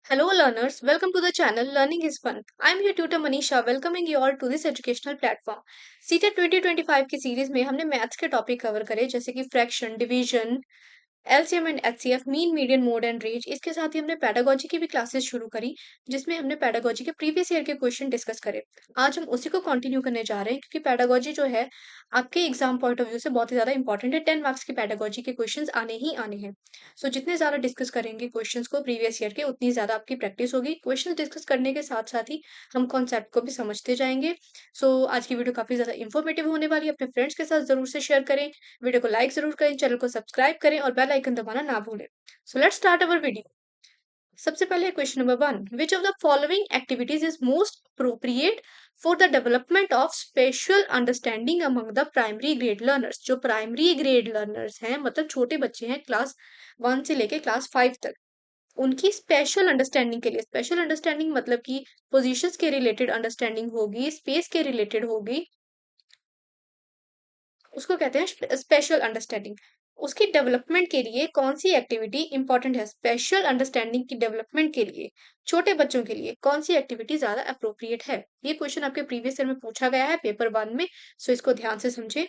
Hello learners, welcome to the channel Learning is Fun. I am your tutor Manisha welcoming you all to this educational platform. CTET 2025 की series में हमने maths के topic cover करे जैसे कि fraction, division, LCM and HCF, mean, median, mode and range. इसके साथ ही हमने पेडागोजी की भी क्लासेस शुरू करी जिसमें हमने पेडागोजी के प्रीवियस ईयर के क्वेश्चन डिस्कस करे। आज हम उसी को कंटिन्यू करने जा रहे हैं क्योंकि पेडागोजी जो है आपके एग्जाम पॉइंट ऑफ व्यू से बहुत ही ज्यादा इंपॉर्टेंट है। 10 मार्क्स की पेडागोजी के क्वेश्चन आने ही आने हैं। सो जितने ज्यादा डिस्कस करेंगे क्वेश्चन को प्रीवियस ईयर के उतनी ज्यादा आपकी प्रैक्टिस होगी। क्वेश्चन डिस्कस करने के साथ साथ ही हम कॉन्सेप्ट को भी समझते जाएंगे। सो आज की वीडियो काफी ज्यादा इंफॉर्मेटिव होने वाली है। अपने फ्रेंड्स के साथ जरूर से शेयर करें, वीडियो को लाइक जरूर करें, चैनल को सब्सक्राइब करें और बेल आइकन दबाना ना भूलें। So let's start our video. सबसे पहले question number 1, which of the following activities is most appropriate for the development of special understanding among the primary grade learners. जो प्राइमरी ग्रेड लर्नर्स हैं मतलब छोटे बच्चे हैं क्लास 1 से लेके क्लास 5 तक, उनकी स्पेशल अंडरस्टैंडिंग के लिए, स्पेशल अंडरस्टैंडिंग मतलब कि पोजीशंस के रिलेटेड अंडरस्टैंडिंग होगी, स्पेस के रिलेटेड होगी, उसको कहते हैं स्पेशल अंडरस्टैंडिंग। उसकी डेवलपमेंट के लिए कौन सी एक्टिविटी इंपॉर्टेंट है? स्पेशल अंडरस्टैंडिंग की डेवलपमेंट के लिए छोटे बच्चों के लिए कौन सी एक्टिविटी ज्यादा अप्रोप्रिएट है? ये क्वेश्चन आपके प्रीवियस ईयर में पूछा गया है पेपर 1 में। सो इसको ध्यान से समझे।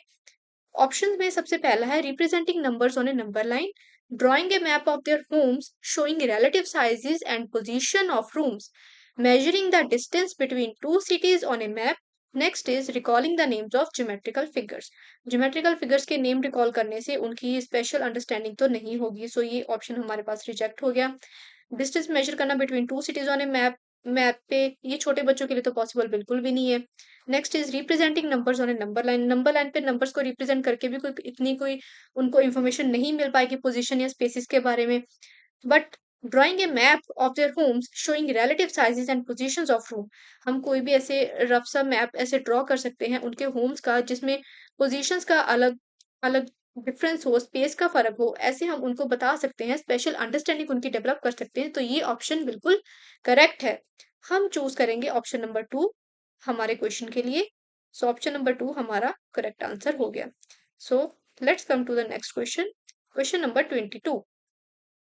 ऑप्शन में सबसे पहला है representing numbers on A number line, drawing A map of their homes showing relative sizes and position of rooms, measuring the distance between two cities on a map. Next is recalling the names of geometrical figures. Geometrical figures के name recall करने से उनकी special understanding तो नहीं होगी। सो ये option हमारे पास reject हो गया। डिस्टेंस मेजर करना between two CTs on A map, map पे ये छोटे बच्चों के लिए तो पॉसिबल बिल्कुल भी नहीं है। Next is representing numbers on A number line. Number line पे नंबर्स को रिप्रेजेंट करके भी कोई इतनी कोई उनको इन्फॉर्मेशन नहीं मिल पाएगी पोजीशन या स्पेसिस के बारे में। But drawing A map of their homes showing relative sizes and positions of room, हम कोई भी ऐसे रफ सा मैप ऐसे ड्रॉ कर सकते हैं उनके होम्स का जिसमें पोजीशंस का अलग अलग डिफरेंस हो, स्पेस का फर्क हो, ऐसे हम उनको बता सकते हैं, स्पेशल अंडरस्टैंडिंग उनकी डेवलप कर सकते हैं। तो ये ऑप्शन बिल्कुल करेक्ट है। हम चूज करेंगे ऑप्शन नंबर 2 हमारे क्वेश्चन के लिए। सो ऑप्शन नंबर 2 हमारा करेक्ट आंसर हो गया। So let's come to the next question. Question number 22,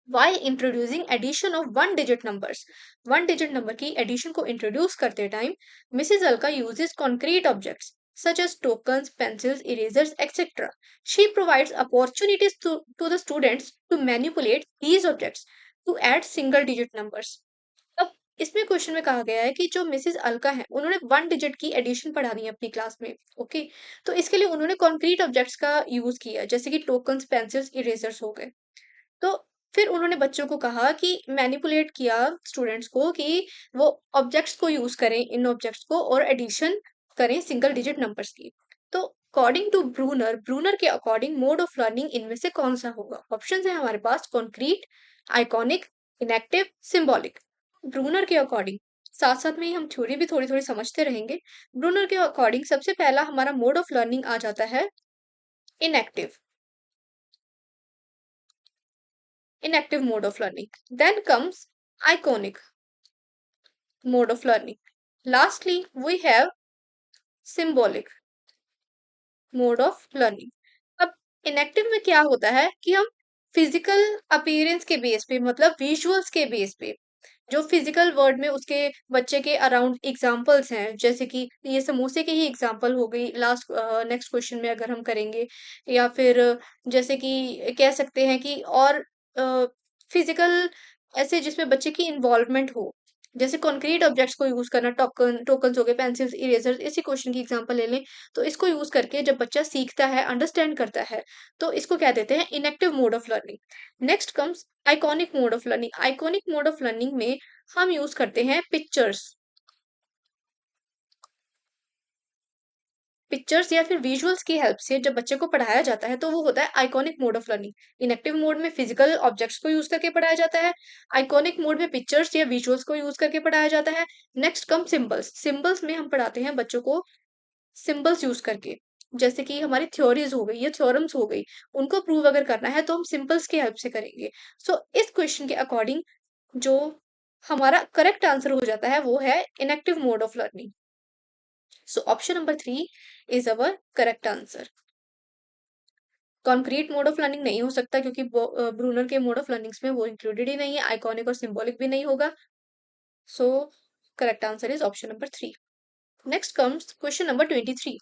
while introducing addition of one digit numbers. One digit number की एडिशन को इंट्रोड्यूस करते time Mrs Alka uses concrete objects such as tokens, pencils, erasers, etc. She provides opportunities to the students to manipulate these objects to add single digit numbers. अब इसमें question में कहा गया है कि जो मिसेस अलका है उन्होंने वन डिजिट की एडिशन पढ़ानी है अपनी क्लास में। ओके, तो इसके लिए उन्होंने कॉन्क्रीट ऑब्जेक्ट्स का यूज किया जैसे कि टोकन्स, पेंसिल्स, इरेजर्स हो गए। तो फिर उन्होंने बच्चों को कहा कि मैनिपुलेट किया स्टूडेंट्स को कि वो ऑब्जेक्ट्स को यूज करें, इन ऑब्जेक्ट्स को, और एडिशन करें सिंगल डिजिट नंबर्स की। तो अकॉर्डिंग टू ब्रूनर, ब्रूनर के अकॉर्डिंग मोड ऑफ लर्निंग इनमें से कौन सा होगा? ऑप्शन है हमारे पास concrete, iconic, enactive, symbolic. Bruner के अकॉर्डिंग, साथ साथ में ही हम थ्योरी भी थोड़ी थोड़ी समझते रहेंगे। ब्रूनर के अकॉर्डिंग सबसे पहला हमारा मोड ऑफ लर्निंग आ जाता है inactive, inactive mode of learning. Then comes iconic mode of learning. Lastly, we have symbolic mode of learning. अब inactive में क्या होता है कि हम फिजिकल अपीयरेंस के बेस पे मतलब विजुअल्स के बेस पे जो फिजिकल वर्ड में उसके बच्चे के अराउंड एग्जाम्पल्स हैं, जैसे कि ये समोसे की ही एग्जाम्पल हो गई लास्ट नेक्स्ट क्वेश्चन में अगर हम करेंगे, या फिर जैसे कि कह सकते हैं कि और फिजिकल ऐसे जिसमें बच्चे की इन्वॉल्वमेंट हो, जैसे कॉन्क्रीट ऑब्जेक्ट्स को यूज करना, टोकन्स हो गए, पेंसिल्स, इरेजर्स, इसी क्वेश्चन की एग्जांपल ले लें। तो इसको यूज करके जब बच्चा सीखता है, अंडरस्टैंड करता है, तो इसको क्या देते हैं? Inactive mode of learning. Next comes iconic mode of learning. Iconic mode of learning में हम यूज करते हैं पिक्चर्स, पिक्चर्स या फिर विजुअल्स की हेल्प से जब बच्चे को पढ़ाया जाता है तो वो होता है iconic mode of learning. Inactive mode में फिजिकल ऑब्जेक्ट्स को यूज करके पढ़ाया जाता है, आइकॉनिक मोड में पिक्चर्स या विजुअल्स को यूज करके पढ़ाया जाता है। Next come symbols. सिंबल्स में हम पढ़ाते हैं बच्चों को सिंबल्स यूज करके, जैसे कि हमारी थ्योरीज हो गई या थ्योरम्स हो गई, उनको प्रूव अगर करना है तो हम सिंबल्स की हेल्प से करेंगे। सो इस क्वेश्चन के अकॉर्डिंग जो हमारा करेक्ट आंसर हो जाता है वो है inactive mode of learning. So option number 3 is our correct answer. Concrete mode of learning नहीं हो सकता क्योंकि ब्रूनर के मोड ऑफ लर्निंग्स में वो इंक्लूडेड ही नहीं है, आइकॉनिक और सिंबॉलिक भी नहीं होगा। So correct answer is option number 3. Next comes question number 23.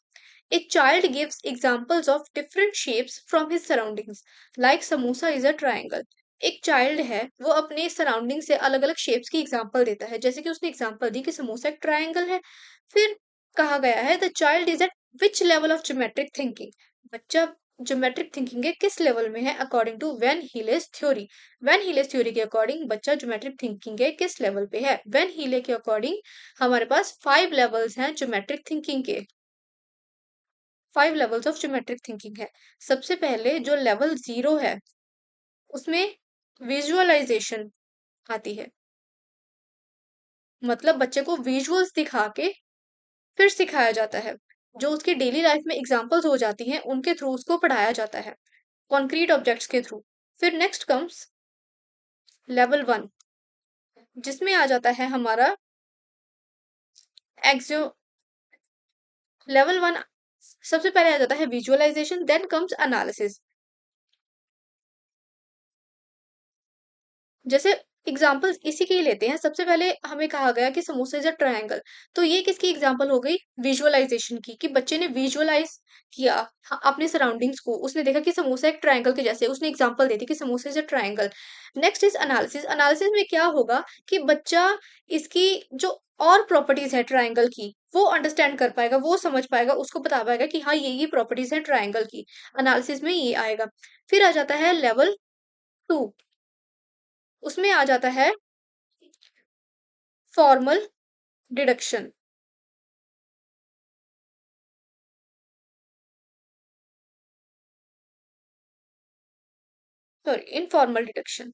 A child gives examples of different shapes from his surroundings. Like samosa is a triangle. एक child है वो अपने सराउंडिंग से अलग अलग शेप्स की एग्जांपल देता है, जैसे कि उसने एग्जांपल दी कि समोसा एक ट्रायंगल है। फिर कहा गया है the child is at which level of geometric thinking. बच्चा ज्योमेट्रिक थिंकिंग के किस लेवल में है according to van Hiele's theory. Van Hiele's theory के अकॉर्डिंग बच्चा ज्योमेट्रिक थिंकिंग के किस लेवल पे है। व्हेन हीले के अकॉर्डिंग हमारे पास 5 लेवल्स हैं ज्योमेट्रिक थिंकिंग के। 5 लेवल्स ऑफ ज्योमेट्रिक थिंकिंग है। सबसे पहले जो लेवल 0 है उसमें विजुअलाइजेशन आती है, मतलब बच्चे को विजुअल्स दिखा के फिर सिखाया जाता है, जो उसकी डेली लाइफ में एग्जांपल्स हो जाती हैं उनके थ्रू उसको पढ़ाया जाता है, कॉन्क्रीट ऑब्जेक्ट्स के थ्रू। फिर नेक्स्ट कम्स लेवल 1, जिसमें आ जाता है हमारा एक्सियो। लेवल 1 सबसे पहले आ जाता है विजुअलाइजेशन, देन कम्स एनालिसिस। जैसे एग्जाम्पल्स इसी के ही लेते हैं। सबसे पहले हमें कहा गया कि समोसा इज अ ट्रायंगल, तो ये किसकी एग्जाम्पल हो गई, विजुअलाइजेशन की, कि बच्चे ने विजुअलाइज किया अपने सराउंडिंग्स को, उसने देखा कि समोसा एक ट्रायंगल के जैसे, उसने एग्जाम्पल दे दी कि samosa is a triangle. Next is analysis. Analysis में क्या होगा कि बच्चा इसकी जो और प्रॉपर्टीज है ट्रायंगल की वो अंडरस्टैंड कर पाएगा, वो समझ पाएगा, उसको बता पाएगा कि हाँ ये प्रॉपर्टीज है ट्रायंगल की। एनालिसिस में ये आएगा। फिर आ जाता है लेवल 2, उसमें आ जाता है formal deduction. Sorry, informal deduction.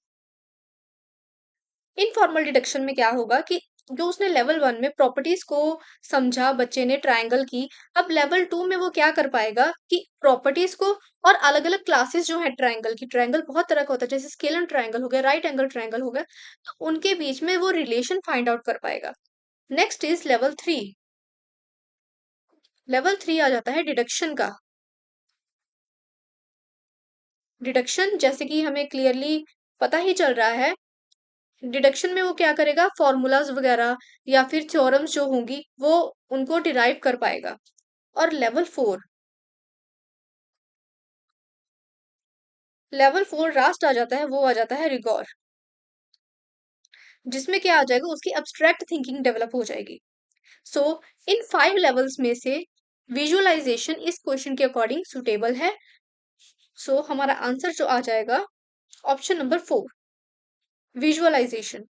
Informal deduction में क्या होगा कि जो उसने लेवल 1 में प्रॉपर्टीज को समझा बच्चे ने ट्रायंगल की, अब लेवल 2 में वो क्या कर पाएगा कि प्रॉपर्टीज को और अलग अलग क्लासेस जो है ट्रायंगल की, ट्रायंगल बहुत तरह का होता है, जैसे स्केल एंड ट्रायंगल हो गया, राइट एंगल ट्रायंगल हो गया, तो उनके बीच में वो रिलेशन फाइंड आउट कर पाएगा। Next is level 3। लेवल 3 आ जाता है डिडक्शन का। डिडक्शन जैसे कि हमें क्लियरली पता ही चल रहा है, डिडक्शन में वो क्या करेगा, फॉर्मूलाज वगैरह या फिर थ्योरम्स जो होंगी वो उनको डिराइव कर पाएगा। और लेवल 4 लास्ट आ जाता है, वो आ जाता है रिगॉर, जिसमें क्या आ जाएगा, उसकी एब्स्ट्रैक्ट थिंकिंग डेवलप हो जाएगी। सो इन 5 लेवल्स में से विजुअलाइजेशन इस क्वेश्चन के अकॉर्डिंग सुटेबल है। सो हमारा आंसर जो आ जाएगा ऑप्शन नंबर 4, विजुअलाइजेशन।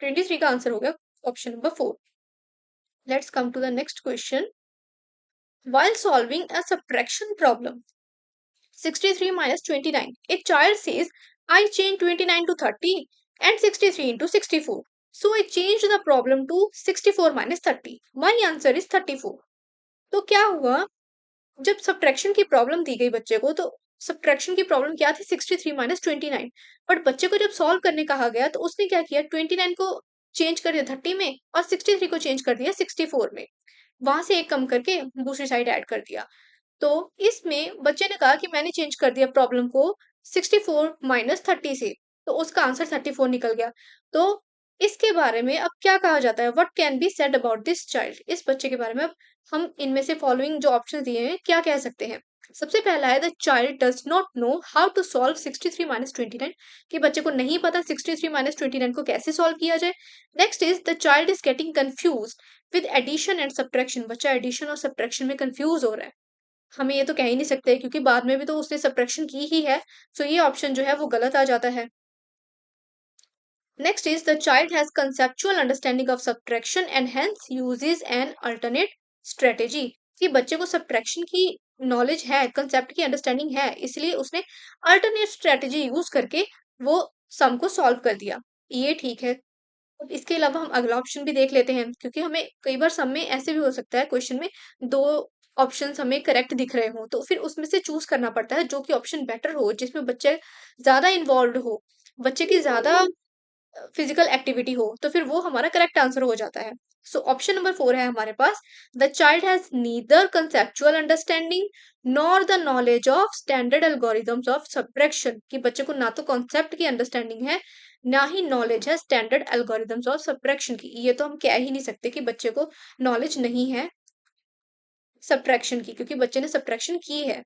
23 का आंसर हो गया option number 4. Let's come to the next question. While solving a subtraction problem, 63 minus 29, a child says, I changed 29 to 30 and 63 into 64. So I changed the problem to 64 minus 30. My answer is 34. तो क्या हुआ, जब subtraction की problem दी गई बच्चे को, तो subtraction की प्रॉब्लम क्या थी, 63 माइनस 29। बट बच्चे को जब सॉल्व करने कहा गया तो उसने क्या किया, 29 को चेंज कर दिया 30 में और 63 को चेंज कर दिया 64 में, वहां से एक कम करके दूसरी साइड ऐड कर दिया। तो इसमें बच्चे ने कहा कि मैंने चेंज कर दिया प्रॉब्लम को 64 माइनस 30 से, तो उसका आंसर 34 निकल गया। तो इसके बारे में अब क्या कहा जाता है, what can be said about this child, इस बच्चे के बारे में अब हम इनमें से फॉलोइंग जो ऑप्शन दिए हैं क्या कह सकते हैं। सबसे पहला है the child does not know how to solve 63 minus 29, कि बच्चे को नहीं पता 63 माइनस 29 को कैसे सॉल्व किया जाए। Next is the child is getting confuse with addition and subtraction, बच्चा एडिशन और सब्ट्रैक्शन में कंफ्यूज हो रहा है। हमें ये तो कह ही नहीं सकते क्योंकि बाद में भी तो उसने सब्ट्रैक्शन की ही है, सो ये ऑप्शन जो है वो गलत आ जाता है। Next is the child has conceptual understanding of subtraction and hence uses an alternate strategy, कि बच्चे को सब्ट्रैक्शन की नॉलेज है, कंसेप्ट की अंडरस्टैंडिंग है, इसलिए उसने अल्टरनेट स्ट्रेटेजी यूज करके वो सम को सॉल्व कर दिया। ये ठीक है। अब इसके अलावा हम अगला ऑप्शन भी देख लेते हैं, क्योंकि हमें कई बार सम में ऐसे भी हो सकता है क्वेश्चन में दो ऑप्शंस हमें करेक्ट दिख रहे हो, तो फिर उसमें से चूज करना पड़ता है जो कि ऑप्शन बेटर हो, जिसमें बच्चे ज्यादा इन्वॉल्व हो, बच्चे की ज्यादा फिजिकल एक्टिविटी हो, तो फिर वो हमारा करेक्ट आंसर हो जाता है। सो ऑप्शन नंबर 4 है हमारे पास, the child has neither conceptual understanding nor the knowledge of standard algorithms of subtraction, कि बच्चे को ना तो कॉन्सेप्ट की अंडरस्टैंडिंग है ना ही नॉलेज है स्टैंडर्ड एल्गोरिदम्स ऑफ सब्ट्रैक्शन की। ये तो हम कह ही नहीं सकते कि बच्चे को नॉलेज नहीं है सब्ट्रैक्शन की, क्योंकि बच्चे ने सब्ट्रैक्शन की है।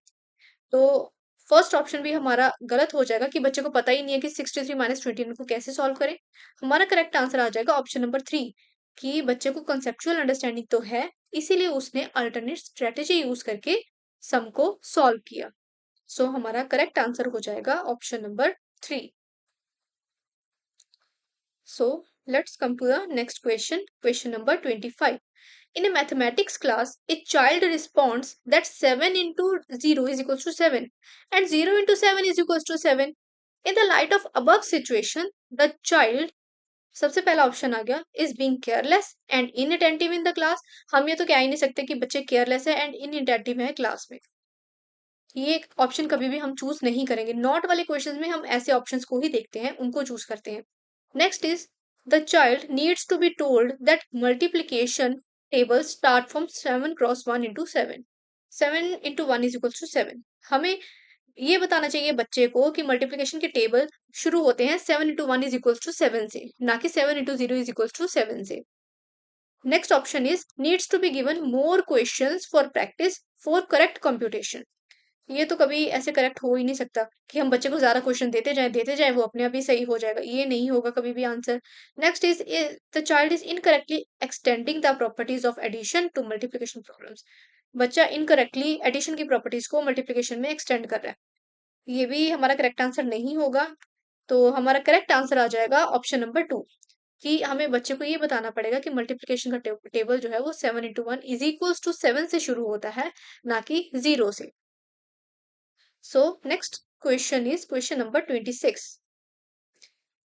तो फर्स्ट ऑप्शन भी हमारा गलत हो जाएगा कि बच्चे को पता ही नहीं है कि 63 माइनस 29 को कैसे सॉल्व करें। हमारा करेक्ट आंसर आ जाएगा ऑप्शन नंबर 3 कि बच्चे को कंसेप्चुअल अंडरस्टैंडिंग तो है, इसीलिए उसने अल्टरनेट स्ट्रेटेजी यूज करके सम को सॉल्व किया। सो हमारा करेक्ट आंसर हो जाएगा option number 3। So let's come to the next question, question number 25. In a mathematics class, a child responds that 7 into 0 is equals to 7 and 0 into 7 is equals to 7. In the light of above situation, the child, सबसे पहला option आ गया, is being careless and inattentive in the class. हम ये तो कह ही नहीं सकते कि बच्चे केयरलेस है एंड इनअटेंटिव है क्लास में। ये ऑप्शन कभी भी हम चूज नहीं करेंगे। नॉट वाले क्वेश्चंस में हम ऐसे ऑप्शंस को ही देखते हैं, उनको चूज करते हैं। Next is the child needs to be told that multiplication table start from 7 cross 1 into 7, 7 into 1 is equal to 7। हमें ये बताना चाहिए बच्चे को कि मल्टीप्लीकेशन के टेबल शुरू होते हैं 7 इंटू 1 इज इक्वल टू 7 से, ना कि 7 इंटू 0 इज इक्वल टू 7 से। Next option is needs to be given more questions for practice for correct computation. ये तो कभी ऐसे करेक्ट हो ही नहीं सकता कि हम बच्चे को ज्यादा क्वेश्चन देते जाएं वो अपने आप ही सही हो जाएगा, ये नहीं होगा कभी भी answer. Next is the child is incorrectly extending the properties of addition to multiplication problems. बच्चा इनकरेक्टली एडिशन की प्रॉपर्टीज को मल्टीप्लिकेशन में एक्सटेंड कर रहा है, ये भी हमारा करेक्ट आंसर नहीं होगा। तो हमारा करेक्ट आंसर आ जाएगा ऑप्शन नंबर 2 कि हमें बच्चे को ये बताना पड़ेगा कि मल्टीप्लिकेशन का टेबल जो है वो 7 इंटू 1 इज इक्वल्स टू 7 से शुरू होता है, ना कि 0 से। So next question is question number 26.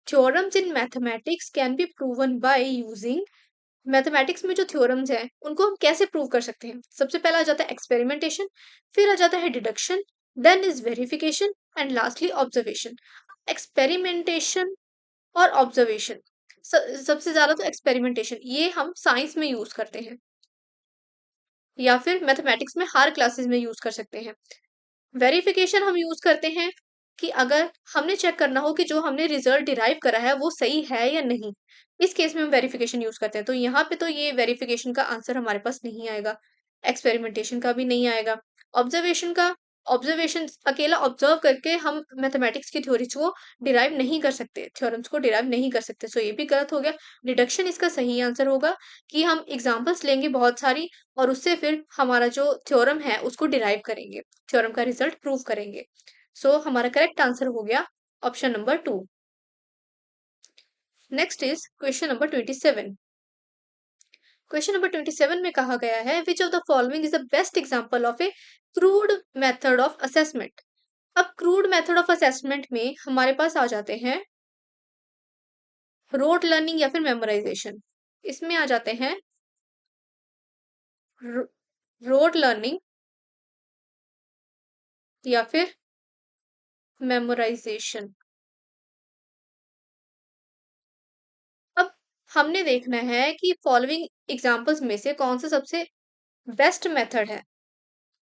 Theorems in mathematics can be proven by using। Mathematics में जो थ्योरम्स हैं उनको हम कैसे प्रूव कर सकते हैं? सबसे पहला आ जाता है एक्सपेरिमेंटेशन, फिर आ जाता है deduction, then is verification and lastly observation. Experimentation और ऑब्जर्वेशन, सबसे ज्यादा तो एक्सपेरिमेंटेशन ये हम साइंस में यूज करते हैं या फिर मैथमेटिक्स में हर क्लासेस में यूज कर सकते हैं। वेरिफिकेशन हम यूज करते हैं कि अगर हमने चेक करना हो कि जो हमने रिजल्ट डिराइव करा है वो सही है या नहीं, इस केस में हम वेरिफिकेशन यूज करते हैं। तो यहाँ पे तो ये वेरिफिकेशन का आंसर हमारे पास नहीं आएगा, एक्सपेरिमेंटेशन का भी नहीं आएगा। ऑब्जर्वेशन का, ऑब्जर्वेशन अकेला ऑब्जर्व करके हम मैथमेटिक्स की थ्योरीज को डिराइव नहीं कर सकते, थ्योरम्स को डिराइव नहीं कर सकते, सो ये भी गलत हो गया। डिडक्शन इसका सही आंसर होगा कि हम एग्जाम्पल्स लेंगे बहुत सारी और उससे फिर हमारा जो थ्योरम है उसको डिराइव करेंगे, थ्योरम का रिजल्ट प्रूव करेंगे। सो हमारा करेक्ट आंसर हो गया option number 2। Next is question number 27। Question number 27 में कहा गया है which of the following is the best example of A crude method of assessment. अब क्रूड मेथड ऑफ असेसमेंट में हमारे पास आ जाते हैं रोट लर्निंग या फिर मेमोराइजेशन। इसमें आ जाते हैं रोट लर्निंग या फिर मेमोराइजेशन। अब हमने देखना है कि फॉलोइंग एग्जांपल्स में से कौन सा सबसे बेस्ट मेथड है,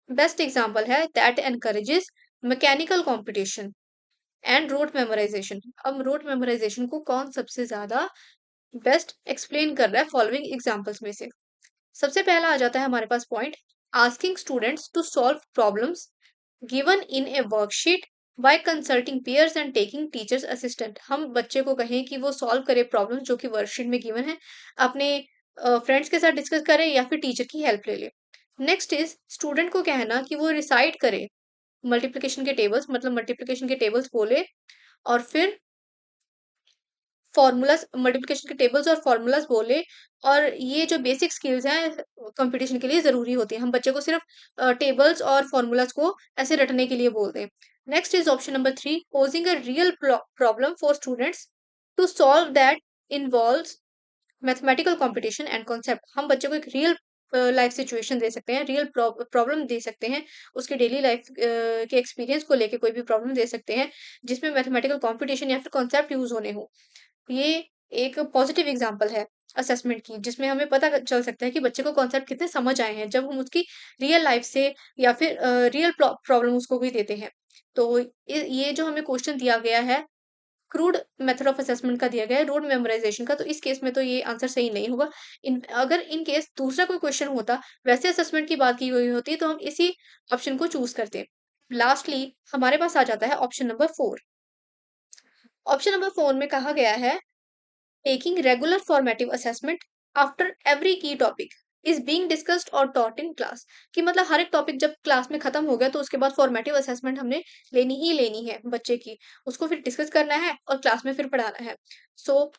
बेस्ट एग्जांपल है that encourages mechanical competition and wrote memorisation. अब रोट मेमोराइजेशन को कौन सबसे ज्यादा बेस्ट एक्सप्लेन कर रहा है फॉलोइंग एग्जांपल्स में से? सबसे पहला आ जाता है हमारे पास point, asking students to solve problems given in a worksheet by consulting peers and taking teachers assistant. हम बच्चे को कहें कि वो सॉल्व करे प्रॉब्लम जो कि वर्कशीट में गिवन है, अपने फ्रेंड्स के साथ डिस्कस करे या फिर टीचर की हेल्प ले ले। नेक्स्ट इज स्टूडेंट को कहना कि वो रिसाइट करे मल्टीप्लिकेशन के टेबल्स, मतलब मल्टीप्लिकेशन के टेबल्स बोले और फिर फॉर्मूलाज, मल्टीप्लिकेशन के टेबल्स और फॉर्मूलाज बोले। और ये जो बेसिक स्किल्स हैं कंपटीशन के लिए जरूरी होती है, हम बच्चे को सिर्फ टेबल्स और फॉर्मूलाज को ऐसे रटने के लिए बोलते हैं। Next is option number 3, posing a real problem for students to solve that involves mathematical competition and concept. हम बच्चे को एक रियल लाइफ सिचुएशन दे सकते हैं, रियल प्रॉब्लम दे सकते हैं, उसके डेली लाइफ के एक्सपीरियंस को लेके कोई भी प्रॉब्लम दे सकते हैं जिसमें मैथमेटिकल कंपटीशन या फिर कॉन्सेप्ट यूज होने हो। ये एक पॉजिटिव एग्जांपल है असेसमेंट की, जिसमें हमें पता चल सकता है कि बच्चे को कॉन्सेप्ट कितने समझ आए हैं जब हम उसकी रियल लाइफ से या फिर रियल प्रॉब्लम उसको भी देते हैं। तो ये जो हमें क्वेश्चन दिया गया है क्रूड मेथड ऑफ असेसमेंट का दिया गया है, रोड मेमोराइजेशन का, तो इस केस में तो ये आंसर सही नहीं होगा। अगर इन केस दूसरा कोई क्वेश्चन होता, वैसे असेसमेंट की बात की हुई होती, तो हम इसी ऑप्शन को चूज करते। लास्टली हमारे पास आ जाता है ऑप्शन नंबर 4। ऑप्शन नंबर 4 में कहा गया है taking regular formative assessment after every key topic is being discussed or taught in class। कि मतलब हर एक टॉपिक जब क्लास में खत्म हो गया तो उसके बाद फॉर्मेटिव असेसमेंट हमने लेनी ही लेनी है बच्चे की, उसको फिर डिस्कस करना है और क्लास में फिर पढ़ाना है।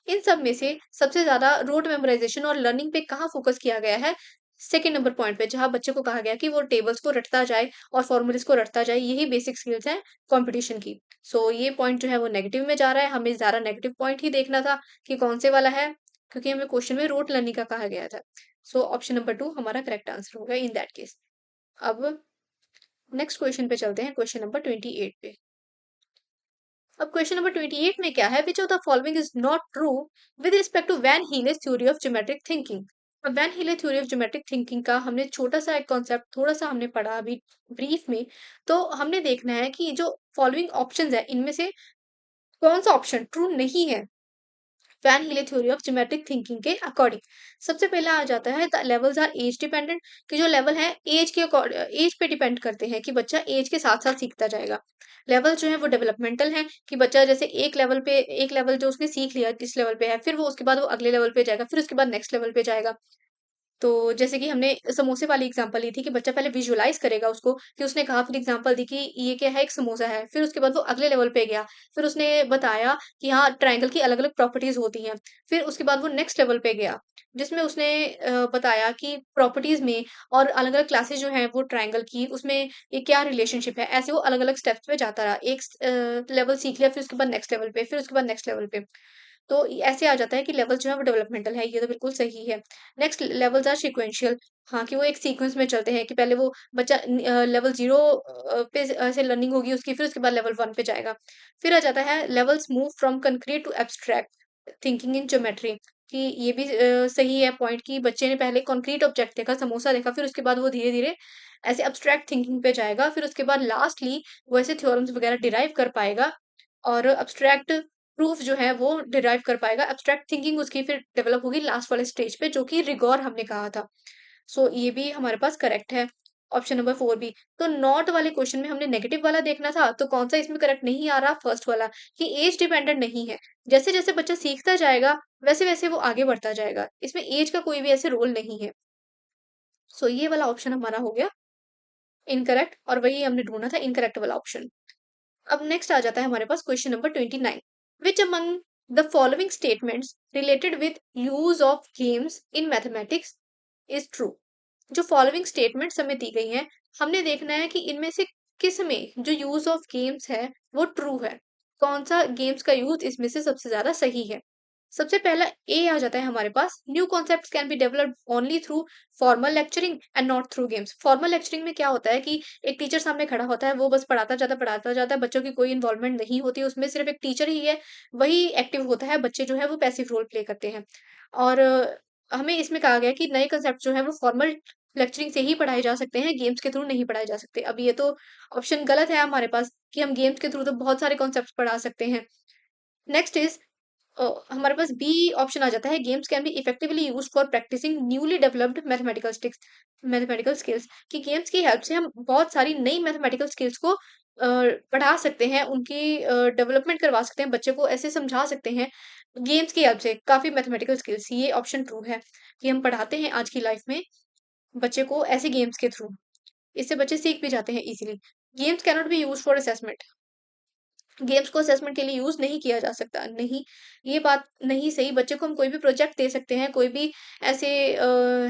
इन सब में से सबसे ज्यादा रोड मेमोराइजेशन और लर्निंग पे कहाँ फोकस किया गया है? सेकेंड नंबर पॉइंट पे, जहां बच्चे को कहा गया कि वो टेबल्स को रटता जाए और फॉर्मूलेस को रटता जाए, यही बेसिक स्किल्स हैं कंपटीशन की। ये पॉइंट जो है वो नेगेटिव में जा रहा है, हमें ज्यादा नेगेटिव पॉइंट ही देखना था कि कौन से वाला है, क्योंकि हमें क्वेश्चन में रोट लर्निंग का कहा गया था। ऑप्शन नंबर 2 हमारा करेक्ट आंसर होगा इन दैट केस। अब नेक्स्ट क्वेश्चन पे चलते हैं, क्वेश्चन नंबर 28 पे। अब क्वेश्चन नंबर 28 में क्या है, which of the following is not true with respect to van Hiele's theory of geometric thinking. अब van Hiele theory of geometric thinking का हमने छोटा सा एक कॉन्सेप्ट थोड़ा सा हमने पढ़ा अभी ब्रीफ में। तो हमने देखना है कि जो फॉलोइंग ऑप्शंस है इनमें से कौन सा ऑप्शन ट्रू नहीं है Van Hiele theory of geometric thinking के अकॉर्डिंग। सबसे पहला आ जाता है the levels are age dependent, कि जो लेवल है एज के एज पे डिपेंड करते हैं, कि बच्चा एज के साथ साथ सीखता जाएगा। लेवल जो है वो डेवलपमेंटल है, कि बच्चा जैसे एक लेवल जो उसने सीख लिया इस लेवल पे है, फिर वो उसके बाद वो अगले लेवल पे जाएगा, फिर उसके बाद नेक्स्ट लेवल पे जाएगा। तो जैसे कि हमने समोसे वाली एग्जांपल ली थी कि बच्चा पहले विजुअलाइज करेगा उसको, कि उसने कहा, फिर एग्जांपल दी कि ये क्या है, एक समोसा है, फिर उसके बाद वो अगले लेवल पे गया, फिर उसने बताया कि हाँ ट्रायंगल की अलग अलग प्रॉपर्टीज होती हैं, फिर उसके बाद वो नेक्स्ट लेवल पे गया जिसमें उसने बताया कि प्रॉपर्टीज में और अलग अलग क्लासेस जो हैं वो ट्रायंगल की, उसमें ये क्या रिलेशनशिप है, ऐसे वो अलग अलग स्टेप्स पे जाता रहा, एक लेवल सीख लिया, फिर उसके बाद नेक्स्ट लेवल पे, फिर उसके बाद नेक्स्ट लेवल पे। तो ऐसे आ जाता है कि लेवल जो है वो डेवलपमेंटल है, ये तो बिल्कुल सही है। नेक्स्ट लेवल्स आर सीक्वेंशियल, हाँ, कि वो एक सीक्वेंस में चलते हैं, कि पहले वो बच्चा लेवल 0 पे से लर्निंग होगी उसकी, फिर उसके बाद लेवल 1 पे जाएगा। फिर आ जाता है levels move from concrete to abstract thinking in geometry, कि ये भी सही है पॉइंट, कि बच्चे ने पहले कंक्रीट ऑब्जेक्ट देखा, समोसा देखा, फिर उसके बाद वो धीरे-धीरे ऐसे एब्स्ट्रैक्ट थिंकिंग पे जाएगा, फिर उसके बाद लास्टली वो ऐसे थ्योरम्स वगैरह डिराइव कर पाएगा और एब्स्ट्रैक्ट प्रूफ जो है वो डिराइव कर पाएगा। एब्स्ट्रैक्ट थिंकिंग उसकी फिर डेवलप होगी लास्ट वाले स्टेज पे, जो कि रिगॉर हमने कहा था। ये भी हमारे पास करेक्ट है, ऑप्शन नंबर 4 भी। तो नॉट वाले क्वेश्चन में हमने नेगेटिव वाला देखना था, तो कौन सा इसमें करेक्ट नहीं आ रहा? फर्स्ट वाला, कि एज डिपेंडेंट नहीं है। जैसे जैसे बच्चा सीखता जाएगा वैसे वैसे वो आगे बढ़ता जाएगा, इसमें एज का कोई भी ऐसे रोल नहीं है। ये वाला ऑप्शन हमारा हो गया इनकरेक्ट, और वही हमने ढूंढना था, इनकरेक्ट वाला ऑप्शन। अब नेक्स्ट आ जाता है हमारे पास question number 29। Which among the following statements related with use of games in mathematics is true. जो फॉलोइंग स्टेटमेंट्स हमें दी गई हैं, हमने देखना है कि इनमें से किस में जो यूज ऑफ गेम्स है वो ट्रू है, कौन सा गेम्स का यूज इसमें से सबसे ज्यादा सही है। सबसे पहला ए आ जाता है हमारे पास, new concepts can be developed only through formal lecturing and not through games. Formal lecturing में क्या होता है कि एक टीचर सामने खड़ा होता है, वो बस पढ़ाता जाता है, बच्चों की कोई इन्वॉल्वमेंट नहीं होती, उसमें सिर्फ एक टीचर ही है, वही एक्टिव होता है, बच्चे जो है वो पैसिव रोल प्ले करते हैं। और हमें इसमें कहा गया है कि नए कंसेप्ट जो है वो फॉर्मल लेक्चरिंग से ही पढ़ाए जा सकते हैं, गेम्स के थ्रू नहीं पढ़ाए जा सकते। अब ये तो ऑप्शन गलत है हमारे पास, कि हम गेम्स के थ्रू तो बहुत सारे कॉन्सेप्ट पढ़ा सकते हैं। नेक्स्ट इज हमारे पास बी ऑप्शन आ जाता है, games can be effectively used for practicing newly developed mathematical skills, कि गेम्स की हेल्प से हम बहुत सारी नई मैथमेटिकल स्किल्स को पढ़ा सकते हैं, उनकी डेवलपमेंट करवा सकते हैं, बच्चे को ऐसे समझा सकते हैं गेम्स की हेल्प से काफी मैथमेटिकल स्किल्स। ये ऑप्शन ट्रू है कि हम पढ़ाते हैं आज की लाइफ में बच्चे को ऐसे गेम्स के थ्रू, इससे बच्चे सीख भी जाते हैं easily. Games cannot be use for assessment, games को असेसमेंट के लिए यूज नहीं किया जा सकता, नहीं, ये बात नहीं सही। बच्चे को हम कोई भी प्रोजेक्ट दे सकते हैं, कोई भी ऐसे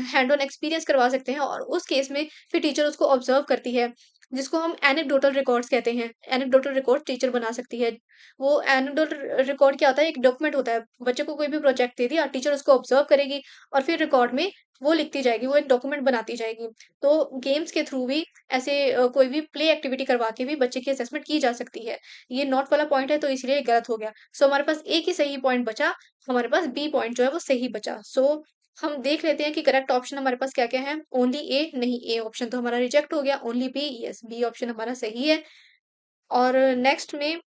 हैंड ऑन एक्सपीरियंस करवा सकते हैं, और उस केस में फिर टीचर उसको ऑब्जर्व करती है, जिसको हम एनेक्डोटल रिकॉर्ड्स कहते हैं। एनेक्डोटल रिकॉर्ड टीचर बना सकती है। वो एनेक्डोटल रिकॉर्ड क्या होता है, एक डॉक्यूमेंट होता है, बच्चे को कोई भी प्रोजेक्ट दे दिया, टीचर उसको ऑब्जर्व करेगी और फिर रिकॉर्ड में वो लिखती जाएगी, वो एक डॉक्यूमेंट बनाती जाएगी। तो गेम्स के थ्रू भी ऐसे कोई भी प्ले एक्टिविटी करवा के भी बच्चे की असेसमेंट की जा सकती है। ये नॉट वाला पॉइंट है तो इसलिए गलत हो गया। हमारे पास एक ही सही पॉइंट बचा, हमारे पास बी पॉइंट जो है वो सही बचा। हम देख लेते हैं कि करेक्ट ऑप्शन हमारे पास क्या-क्या है। ओनली ए, नहीं, ए ऑप्शन तो हमारा रिजेक्ट हो गया। Only B, yes, B option हमारा सही है। और नेक्स्ट में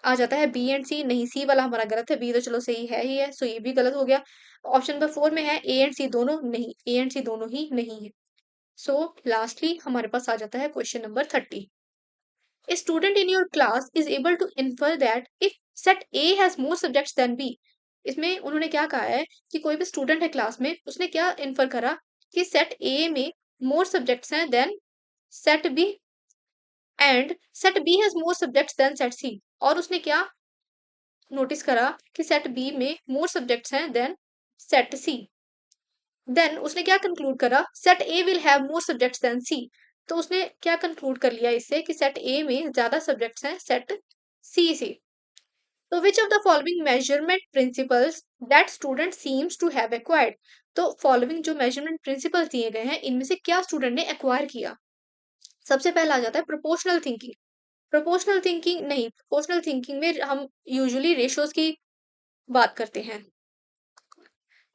आ जाता है बी एंड सी। नहीं, सी वाला हमारा गलत है, बी तो चलो सही है ही है, सो ये भी गलत हो गया। ऑप्शन नंबर 4 में है ए एंड सी दोनों, नहीं, ए एंड सी दोनों ही नहीं है। सो लास्टली हमारे पास आ जाता है question number 30। A student in your class is able to infer that if set A has more subjects than B। इसमें उन्होंने क्या कहा है कि कोई भी स्टूडेंट है क्लास में, उसने क्या इन्फर करा कि सेट ए में मोर सब्जेक्ट्स हैं than set B, and set B has more subjects than set C. और उसने क्या नोटिस करा कि सेट बी में मोर सब्जेक्ट्स हैं देन सेट सी। देन उसने क्या कंक्लूड करा, set A will have more subjects than C. तो उसने क्या कंक्लूड कर लिया इससे कि सेट ए में ज्यादा सब्जेक्ट्स हैं सेट सी से। तो which of the following measurement principles that student seems to have acquired. तो फॉलोइंग जो मेजरमेंट प्रिंसिपल्स दिए गए हैं, इनमें से क्या स्टूडेंट ने एक्वायर किया। सबसे पहला आ जाता है प्रोपोर्शनल थिंकिंग। प्रोपोर्शनल थिंकिंग नहीं, प्रोपोर्शनल थिंकिंग में हम यूजुअली रेशियोज की बात करते हैं।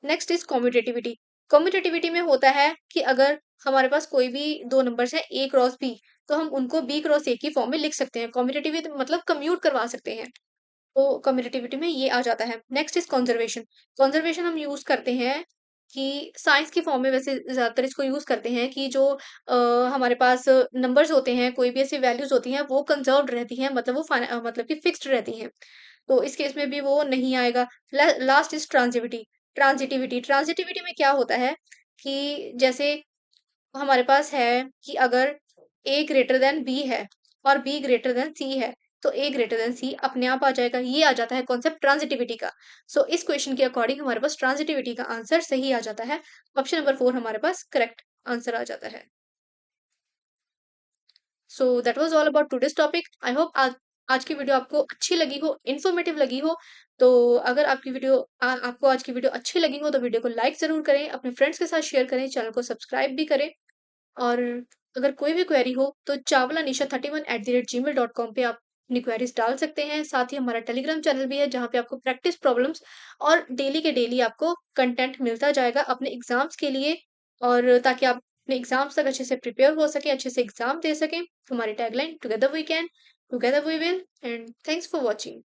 Next is कॉम्यूटेटिविटी। कॉम्यूटेटिविटी में होता है कि अगर हमारे पास कोई भी दो नंबर्स हैं ए क्रॉस बी, तो हम उनको बी क्रॉस ए की फॉर्म में लिख सकते हैं। कॉम्यूटेटिविटी मतलब कम्यूट करवा सकते हैं, तो कम्यूटेटिविटी में ये आ जाता है। Next is conservation. कंजर्वेशन हम यूज करते हैं कि साइंस की फॉर्म में वैसे ज्यादातर इसको यूज करते हैं कि जो हमारे पास नंबर्स होते हैं, कोई भी ऐसी वैल्यूज होती हैं, वो कंजर्व्ड रहती हैं, मतलब वो मतलब कि फिक्स्ड रहती हैं। तो इस केस में भी वो नहीं आएगा। Last is transitivity. Transitivity transitivity में क्या होता है कि जैसे हमारे पास है कि अगर ए ग्रेटर देन बी है और बी ग्रेटर देन सी है, तो ए ग्रेटर देन सी अपने आप आ जाएगा। ये आ जाता है कॉन्सेप्ट ट्रांजिटिविटी का। सो इस क्वेश्चन के अकॉर्डिंग हमारे पास ट्रांजिटिविटी का आंसर सही आ जाता है। ऑप्शन नंबर 4 हमारे पास करेक्ट आंसर आ जाता है। So that was all about today's topic. I hope आज की वीडियो आपको अच्छी लगी हो, इन्फॉर्मेटिव लगी हो। तो अगर आपकी वीडियो आपको आज की वीडियो अच्छी लगी हो, तो वीडियो को लाइक जरूर करें, अपने फ्रेंड्स के साथ शेयर करें, चैनल को सब्सक्राइब भी करें। और अगर कोई भी क्वेरी हो तो chawlanisha31@gmail.com पे आप अपनी क्वेरीज डाल सकते हैं। साथ ही हमारा टेलीग्राम चैनल भी है, जहाँ पे आपको प्रैक्टिस प्रॉब्लम्स और डेली के डेली आपको कंटेंट मिलता जाएगा अपने एग्जाम्स के लिए, और ताकि आप अपने एग्जाम्स तक अच्छे से प्रिपेयर हो सके, अच्छे से एग्जाम दे सकें। हमारी tagline together we can, together we will, and thanks for watching.